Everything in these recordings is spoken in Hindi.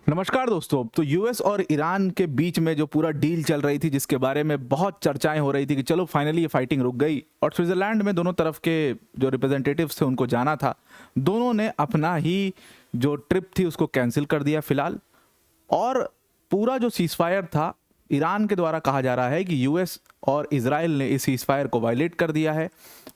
नमस्कार दोस्तों। तो यूएस और ईरान के बीच में जो पूरा डील चल रही थी, जिसके बारे में बहुत चर्चाएं हो रही थी कि चलो फाइनली ये फाइटिंग रुक गई, और स्विट्जरलैंड में दोनों तरफ के जो रिप्रेजेंटेटिव्स थे उनको जाना था, दोनों ने अपना ही जो ट्रिप थी उसको कैंसिल कर दिया फिलहाल। और पूरा जो सीजफायर था, ईरान के द्वारा कहा जा रहा है कि यूएस और इजराइल ने इस सीजफायर को वायलेट कर दिया है।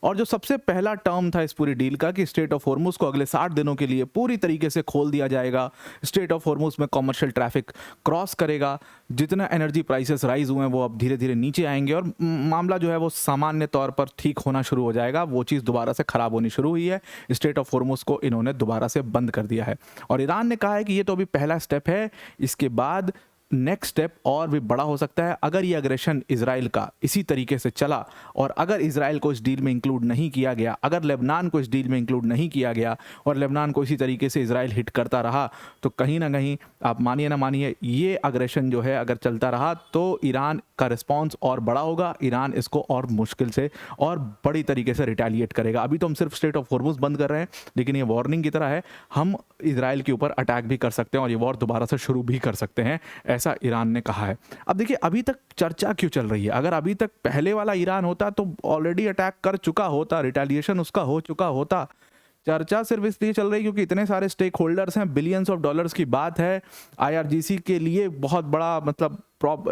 और जो सबसे पहला टर्म था इस पूरी डील का कि स्ट्रेट ऑफ हॉर्मुज को अगले 60 दिनों के लिए पूरी तरीके से खोल दिया जाएगा, स्ट्रेट ऑफ हॉर्मुज में कॉमर्शियल ट्रैफिक क्रॉस करेगा, जितना एनर्जी प्राइसेस राइज हुए हैं वो अब धीरे धीरे नीचे आएंगे और मामला जो है वो सामान्य तौर पर ठीक होना शुरू हो जाएगा। वो चीज़ दोबारा से खराब होनी शुरू हुई है। स्ट्रेट ऑफ हॉर्मुज को इन्होंने दोबारा से बंद कर दिया है और ईरान ने कहा है कि ये तो अभी पहला स्टेप है, इसके बाद नेक्स्ट स्टेप और भी बड़ा हो सकता है। अगर ये अग्रेशन इजराइल का इसी तरीके से चला और अगर इजराइल को इस डील में इंक्लूड नहीं किया गया, अगर लेबनान को इस डील में इंक्लूड नहीं किया गया और लेबनान को इसी तरीके से इजराइल हिट करता रहा, तो कहीं ना कहीं आप मानिए ना मानिए, ये अग्रेशन जो है अगर चलता रहा तो ईरान का रिस्पॉन्स और बड़ा होगा। ईरान इसको और मुश्किल से और बड़ी तरीके से रिटेलिएट करेगा। अभी तो हम सिर्फ स्ट्रेट ऑफ हॉर्मुज बंद कर रहे हैं, लेकिन ये वार्निंग की तरह है, हम इजराइल के ऊपर अटैक भी कर सकते हैं और ये वॉर दोबारा से शुरू भी कर सकते हैं, ऐसा ईरान ने कहा है। अब देखिए, अभी तक चर्चा क्यों चल रही है? अगर अभी तक पहले वाला ईरान होता तो ऑलरेडी अटैक कर चुका होता, रिटेलिएशन उसका हो चुका होता। चर्चा सिर्फ इसलिए चल रही है क्योंकि इतने सारे स्टेक होल्डर्स हैं, बिलियंस ऑफ डॉलर्स की बात है। आईआरजीसी के लिए बहुत बड़ा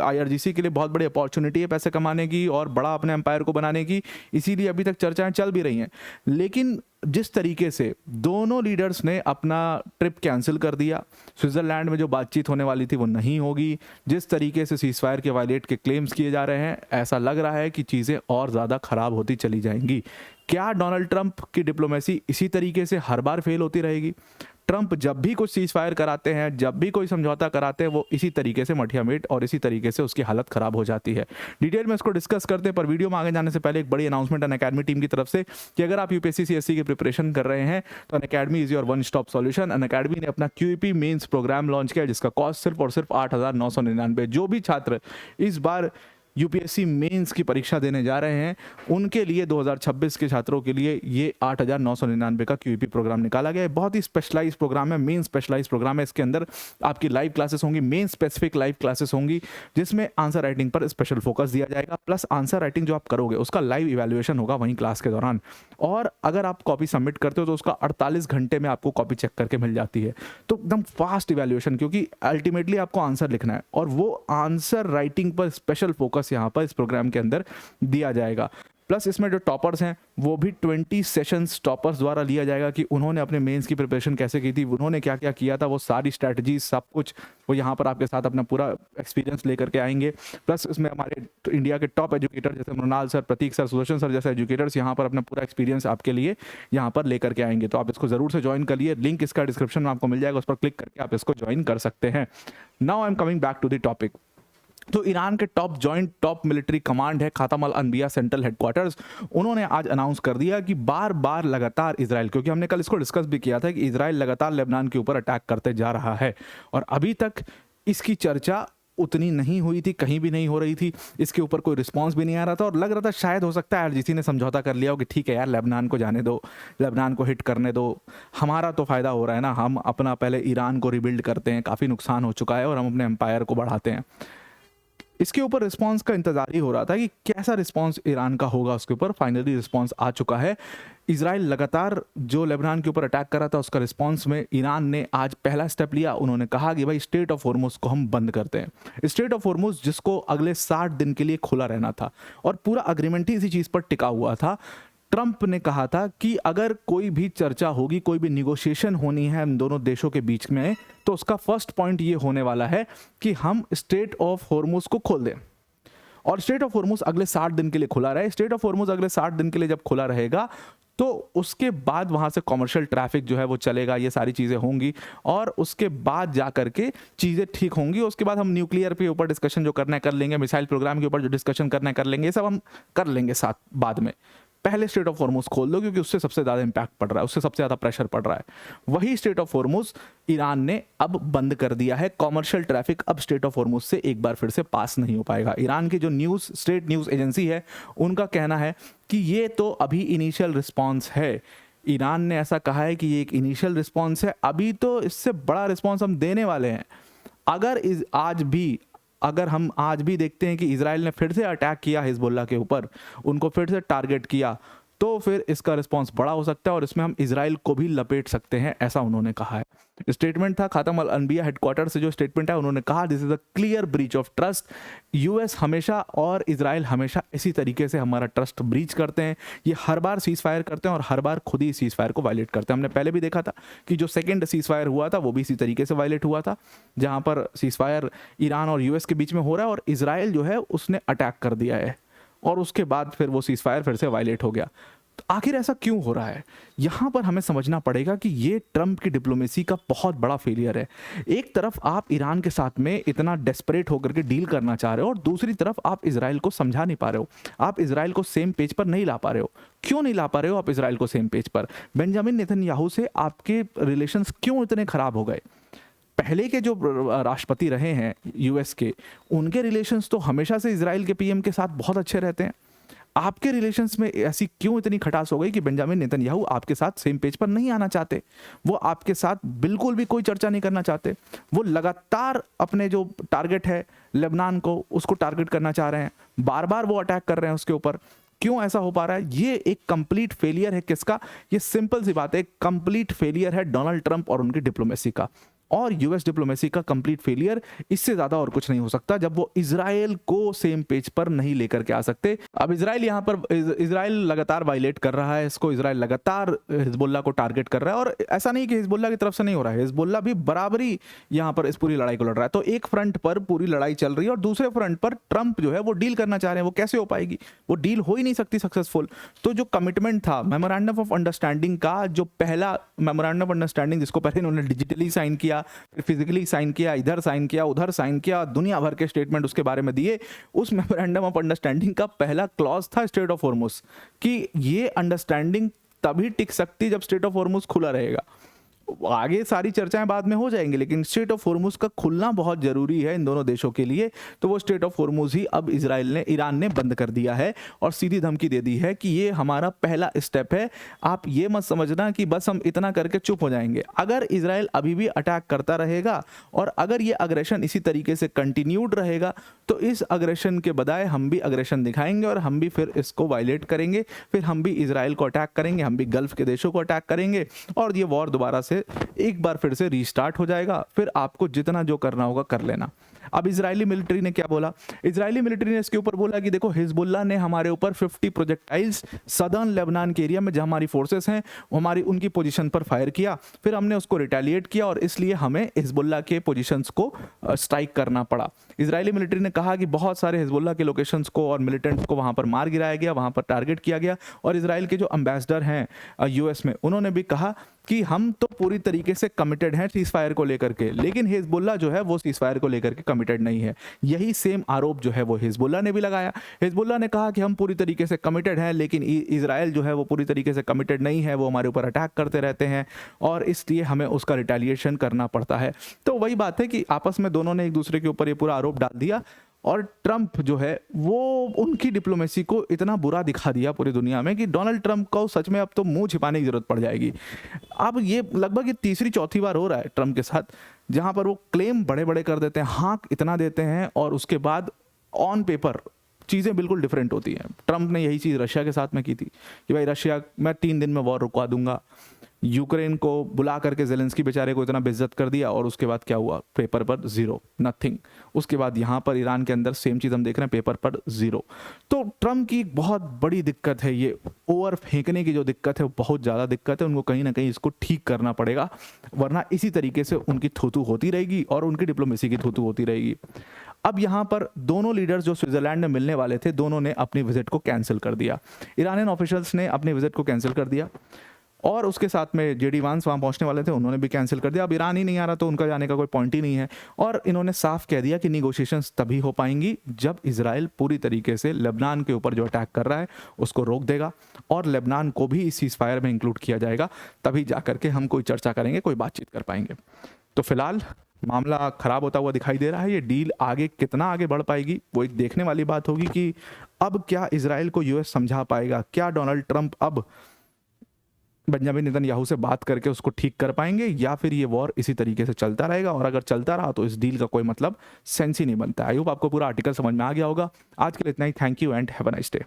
आईआरजीसी के लिए बहुत बड़ी अपॉर्चुनिटी है पैसे कमाने की और बड़ा अपने एम्पायर को बनाने की, इसीलिए अभी तक चर्चाएं चल भी रही हैं। लेकिन जिस तरीके से दोनों लीडर्स ने अपना ट्रिप कैंसिल कर दिया, स्विट्जरलैंड में जो बातचीत होने वाली थी वो नहीं होगी, जिस तरीके से सीजफायर के वायलेट के क्लेम्स किए जा रहे हैं, ऐसा लग रहा है कि चीज़ें और ज़्यादा खराब होती चली जाएंगी। क्या डोनाल्ड ट्रंप की डिप्लोमेसी इसी तरीके से हर बार फेल होती रहेगी? ट्रंप जब भी कुछ सीज फायर कराते हैं, जब भी कोई समझौता कराते हैं, वो इसी तरीके से मठिया मेट और इसी तरीके से उसकी हालत खराब हो जाती है। डिटेल में इसको डिस्कस करते हैं, पर वीडियो में आगे जाने से पहले एक बड़ी अनाउंसमेंट अनअकैडमी टीम की तरफ से कि अगर आप यूपीएससी सीएससी की प्रिपरेशन कर रहे हैं तो Unacademy is your one stop solution. Unacademy ने अपना क्यूईपी मेंस प्रोग्राम लॉन्च किया, जिसका कॉस्ट सिर्फ और सिर्फ 8,999। जो भी छात्र इस बार यूपीएससी मेंस की परीक्षा देने जा रहे हैं, उनके लिए 2026 के छात्रों के लिए ये 8,999 का क्यूईपी प्रोग्राम निकाला गया है। बहुत ही स्पेशलाइज प्रोग्राम है, मेन स्पेशलाइज प्रोग्राम है। इसके अंदर आपकी लाइव क्लासेस होंगी, मेन स्पेसिफिक लाइव क्लासेस होंगी, जिसमें आंसर राइटिंग पर स्पेशल फोकस दिया जाएगा, प्लस आंसर राइटिंग जो आप करोगे उसका लाइव इवैल्यूएशन होगा वहीं क्लास के दौरान। और अगर आप कॉपी सबमिट करते हो तो उसका 48 घंटे में आपको कॉपी चेक करके मिल जाती है। तो एकदम फास्ट इवैल्यूएशन, क्योंकि अल्टीमेटली आपको आंसर लिखना है और वो आंसर राइटिंग पर स्पेशल फोकस यहाँ पर इस प्रोग्राम के अंदर दिया जाएगा। प्लस इसमें जो टॉपर्स हैं वो भी 20 सेशंस टॉपर्स द्वारा लिया जाएगा कि उन्होंने अपने मेंस की प्रिपरेशन कैसे की थी, उन्होंने क्या क्या किया था, वो सारी स्ट्रैटेजीज सब कुछ वो यहाँ पर आपके साथ अपना पूरा एक्सपीरियंस लेकर के आएंगे। प्लस इसमें हमारे इंडिया के टॉप एजुकेटर जैसे मृणाल सर, प्रतीक सर, सुदर्शन सर जैसे एजुकेटर्स यहाँ पर अपना पूरा एक्सपीरियंस आपके लिए यहाँ पर लेकर के आएंगे। तो आप इसको जरूर से ज्वाइन करिए, लिंक इसका डिस्क्रिप्शन में आपको मिल जाएगा, उस पर क्लिक करके आप इसको ज्वाइन कर सकते हैं। Now I am coming back to the topic. तो ईरान के टॉप मिलिट्री कमांड है खातम अल अनबिया सेंट्रल हेडक्वार्टर्स, उन्होंने आज अनाउंस कर दिया कि बार बार लगातार इजराइल, क्योंकि हमने कल इसको डिस्कस भी किया था कि इजराइल लगातार लेबनान के ऊपर अटैक करते जा रहा है और अभी तक इसकी चर्चा उतनी नहीं हुई थी, कहीं भी नहीं हो रही थी, इसके ऊपर कोई रिस्पांस भी नहीं आ रहा था और लग रहा था शायद हो सकता है आरजीसी ने समझौता कर लिया हो कि ठीक है यार, लेबनान को जाने दो, लेबनान को हिट करने दो, हमारा तो फ़ायदा हो रहा है ना, हम अपना पहले ईरान को रिबिल्ड करते हैं, काफ़ी नुकसान हो चुका है और हम अपने एम्पायर को बढ़ाते हैं। इसके ऊपर रिस्पांस का इंतजार ही हो रहा था कि कैसा रिस्पांस ईरान का होगा उसके ऊपर। फाइनली रिस्पांस आ चुका है। इजराइल लगातार जो लेबनान के ऊपर अटैक कर रहा था उसका रिस्पांस में ईरान ने आज पहला स्टेप लिया। उन्होंने कहा कि भाई स्ट्रेट ऑफ हॉर्मुज को हम बंद करते हैं। स्ट्रेट ऑफ हॉर्मुज जिसको अगले 60 दिन के लिए खुला रहना था और पूरा अग्रीमेंट ही इसी चीज़ पर टिका हुआ था। ट्रंप ने कहा था कि अगर कोई भी चर्चा होगी, कोई भी निगोशिएशन होनी है हम दोनों देशों के बीच में, तो उसका फर्स्ट पॉइंट ये होने वाला है कि हम स्ट्रेट ऑफ हॉर्मुज को खोल दें और स्ट्रेट ऑफ हॉर्मुज अगले 60 दिन के लिए खुला रहे। स्ट्रेट ऑफ हॉर्मुज अगले 60 दिन के लिए जब खुला रहेगा तो उसके बाद वहां से कॉमर्शियल ट्रैफिक जो है वो चलेगा, ये सारी चीज़ें होंगी और उसके बाद जा करके चीज़ें ठीक होंगी। उसके बाद हम न्यूक्लियर के ऊपर डिस्कशन जो करना है कर लेंगे, मिसाइल प्रोग्राम के ऊपर जो डिस्कशन करना है कर लेंगे, ये सब हम कर लेंगे साथ बाद में। पहले स्ट्रेट ऑफ हॉर्मुज खोल दो क्योंकि उससे सबसे ज़्यादा इंपैक्ट पड़ रहा है, उससे सबसे ज़्यादा प्रेशर पड़ रहा है। वही स्ट्रेट ऑफ हॉर्मुज ईरान ने अब बंद कर दिया है। कॉमर्शियल ट्रैफिक अब स्ट्रेट ऑफ हॉर्मुज से एक बार फिर से पास नहीं हो पाएगा। ईरान की जो स्टेट न्यूज़ एजेंसी है उनका कहना है कि ये तो अभी इनिशियल रिस्पॉन्स है। ईरान ने ऐसा कहा है कि ये एक इनिशियल रिस्पॉन्स है, अभी तो इससे बड़ा रिस्पॉन्स हम देने वाले हैं। अगर हम आज भी देखते हैं कि इजराइल ने फिर से अटैक किया हिजबुल्लाह के ऊपर, उनको फिर से टारगेट किया, तो फिर इसका रिस्पांस बड़ा हो सकता है और इसमें हम इजराइल को भी लपेट सकते हैं, ऐसा उन्होंने कहा है। स्टेटमेंट था खातम अल अनबिया हेडक्वार्टर से जो स्टेटमेंट है, उन्होंने कहा this is a clear breach of trust. US हमेशा और इजराइल हमेशा इसी तरीके से हमारा ट्रस्ट ब्रीच करते हैं, ये हर बार सीज फायर करते हैं और हर बार खुद ही सीज फायर को वायलेट करते हैं। हमने पहले भी देखा था कि जो सेकेंड सीज फायर हुआ था वो भी इसी तरीके से वायलेट हुआ था, जहां पर सीज फायर ईरान और यूएस के बीच में हो रहा है और इजराइल जो है उसने अटैक कर दिया है और उसके बाद फिर वो सीज फायर फिर से वायलेट हो गया। तो आखिर ऐसा क्यों हो रहा है? यहां पर हमें समझना पड़ेगा कि ये ट्रंप की डिप्लोमेसी का बहुत बड़ा फेलियर है। एक तरफ आप ईरान के साथ में इतना डेस्परेट होकर के डील करना चाह रहे हो और दूसरी तरफ आप इजराइल को समझा नहीं पा रहे हो, आप इजराइल को सेम पेज पर नहीं ला पा रहे हो। क्यों नहीं ला पा रहे हो आप इजराइल को सेम पेज पर? बेंजामिन नेतन्याहू से आपके रिलेशंस क्यों इतने खराब हो गए? पहले के जो राष्ट्रपति रहे हैं यूएस के, उनके रिलेशंस तो हमेशा से इजराइल के पीएम के साथ बहुत अच्छे रहते हैं। आपके रिलेशंस में ऐसी क्यों इतनी खटास हो गई कि बेंजामिन नेतन्याहू आपके साथ सेम पेज पर नहीं आना चाहते? वो आपके साथ बिल्कुल भी कोई चर्चा नहीं करना चाहते। वो लगातार अपने जो टारगेट है लेबनान को, उसको टारगेट करना चाह रहे हैं, बार बार वो अटैक कर रहे हैं उसके ऊपर। क्यों ऐसा हो पा रहा है? ये एक कंप्लीट फेलियर है किसका? ये सिंपल सी बात है, कंप्लीट फेलियर है डोनाल्ड ट्रंप और उनकी डिप्लोमेसी का, और यूएस डिप्लोमेसी का कंप्लीट फेलियर। इससे ज्यादा और कुछ नहीं हो सकता जब वो इजराइल को सेम पेज पर नहीं लेकर के आ सकते। अब इजराइल यहाँ पर इजराइल लगातार वायलेट कर रहा है इसको, इजराइल लगातार हिजबुल्लाह को टारगेट कर रहा है, और ऐसा नहीं कि हिजबुल्लाह की तरफ से नहीं हो रहा है, हिजबुल्लाह भी बराबरी यहाँ पर इस पूरी लड़ाई को लड़ रहा है। तो एक फ्रंट पर पूरी लड़ाई चल रही है और दूसरे फ्रंट पर ट्रंप जो है वो डील करना चाह रहे हैं। वो कैसे हो पाएगी? वो डील हो ही नहीं सकती सक्सेसफुल। तो जो कमिटमेंट था मेमोरेंडम ऑफ अंडरस्टैंडिंग का, जो पहला मेमोरेंडम ऑफ अंडरस्टैंडिंग जिसको पहले इन्होंने डिजिटली साइन किया, फिजिकली साइन किया, इधर साइन किया, उधर साइन किया, दुनिया भर के स्टेटमेंट उसके बारे में दिए, उस मेमोरेंडम ऑफ अंडरस्टैंडिंग का पहला क्लॉज था स्ट्रेट ऑफ हॉर्मुज, कि ये अंडरस्टैंडिंग तभी टिक सकती जब स्ट्रेट ऑफ हॉर्मुज खुला रहेगा। आगे सारी चर्चाएं बाद में हो जाएंगी, लेकिन स्ट्रेट ऑफ हॉर्मुज का खुलना बहुत जरूरी है इन दोनों देशों के लिए। तो वो स्ट्रेट ऑफ हॉर्मुज ही अब ईरान ने बंद कर दिया है और सीधी धमकी दे दी है कि ये हमारा पहला स्टेप है। आप ये मत समझना कि बस हम इतना करके चुप हो जाएंगे। अगर इजराइल अभी भी अटैक करता रहेगा और अगर ये अग्रेशन इसी तरीके से कंटिन्यूड रहेगा, तो इस अग्रेशन के बजाय हम भी अग्रेशन दिखाएंगे और हम भी फिर इसको वायलेट करेंगे, फिर हम भी इजराइल को अटैक करेंगे, हम भी गल्फ के देशों को अटैक करेंगे और ये वॉर दोबारा से एक बार फिर से रीस्टार्ट हो जाएगा। फिर आपको जितना जो करना होगा कर लेना। अब इजरायली मिलिट्री ने क्या बोला? इजरायली मिलिट्री ने इसके ऊपर बोला कि देखो, हिजबुल्लाह ने हमारे ऊपर 50 प्रोजेक्टाइल्स सदर्न लेबनान के एरिया में जहां हमारी फोर्सेस हैं हमारी उनकी पोजीशन पर फायर किया, फिर हमने उसको रिटेलिएट किया और इसलिए हमें हिजबुल्लाह के पोजीशंस को स्ट्राइक करना पड़ा। इजरायली मिलिट्री ने कहा कि बहुत सारे हिजबुल्लाह के लोकेशंस को और मिलिटेंट्स को वहां पर मार गिराया गया, वहां पर टारगेट किया गया। और इजराइल के जो एम्बेसडर हैं यूएस में, उन्होंने भी कहा कि हम तो पूरी तरीके से कमिटेड हैं सीज फायर को लेकर के, लेकिन हिजबुल्लाह जो है वो सीज फायर को लेकर के कमिटेड नहीं है। यही सेम आरोप जो है वो हिजबुल्लाह ने भी लगाया। हिजबुल्लाह ने कहा कि हम पूरी तरीके से कमिटेड हैं, लेकिन इजराइल जो है वो पूरी तरीके से कमिटेड नहीं है, वो हमारे ऊपर अटैक करते रहते हैं और इसलिए हमें उसका रिटेलिएशन करना पड़ता है। तो वही बात है कि आपस में दोनों ने एक दूसरे के ऊपर ये पूरा आरोप डाल दिया और ट्रंप जो है वो उनकी डिप्लोमेसी को इतना बुरा दिखा दिया पूरी दुनिया में कि डोनाल्ड ट्रंप को सच में अब तो मुंह छिपाने की जरूरत पड़ जाएगी। अब ये लगभग ये तीसरी चौथी बार हो रहा है ट्रंप के साथ, जहां पर वो क्लेम बड़े बड़े कर देते हैं, हाँक इतना देते हैं और उसके बाद ऑन पेपर चीज़ें बिल्कुल डिफरेंट होती हैं। ट्रंप ने यही चीज़ रशिया के साथ में की थी कि भाई रशिया, मैं 3 दिन में वॉर रुकवा दूंगा। यूक्रेन को बुला करके ज़ेलेंस्की बेचारे को इतना बेइज्जत कर दिया और उसके बाद क्या हुआ? पेपर पर जीरो, नथिंग। उसके बाद यहाँ पर ईरान के अंदर सेम चीज़ हम देख रहे हैं, पेपर पर जीरो। तो ट्रंप की बहुत बड़ी दिक्कत है ये, ओवर फेंकने की जो दिक्कत है वो बहुत ज़्यादा दिक्कत है। उनको कहीं ना कहीं इसको ठीक करना पड़ेगा, वरना इसी तरीके से उनकी थूथू होती रहेगी और उनकी डिप्लोमेसी की थूथू होती रहेगी। अब यहाँ पर दोनों लीडर्स जो स्विट्जरलैंड में मिलने वाले थे, दोनों ने अपनी विजिट को कैंसिल कर दिया। ईरानियन ऑफिशियल्स ने अपनी विजिट को कैंसिल कर दिया और उसके साथ में जेडी वांस वहाँ पहुँचने वाले थे, उन्होंने भी कैंसिल कर दिया। अब ईरान ही नहीं आ रहा तो उनका जाने का कोई पॉइंट ही नहीं है। और इन्होंने साफ कह दिया कि निगोशिएशंस तभी हो पाएंगी जब इजराइल पूरी तरीके से लेबनान के ऊपर जो अटैक कर रहा है उसको रोक देगा और लेबनान को भी इस सीज फायर में इंक्लूड किया जाएगा, तभी जा करके हम कोई चर्चा करेंगे, कोई बातचीत कर पाएंगे। तो फिलहाल मामला खराब होता हुआ दिखाई दे रहा है। ये डील आगे कितना आगे बढ़ पाएगी वो एक देखने वाली बात होगी कि अब क्या इजराइल को यूएस समझा पाएगा, क्या डोनाल्ड ट्रंप अब बेंजामिन नेतन्याहू से बात करके उसको ठीक कर पाएंगे, या फिर ये वॉर इसी तरीके से चलता रहेगा, और अगर चलता रहा तो इस डील का कोई मतलब सेंस ही नहीं बनता। आई होप आपको पूरा आर्टिकल समझ में आ गया होगा। आज के लिए इतना ही। Thank you and have a nice day.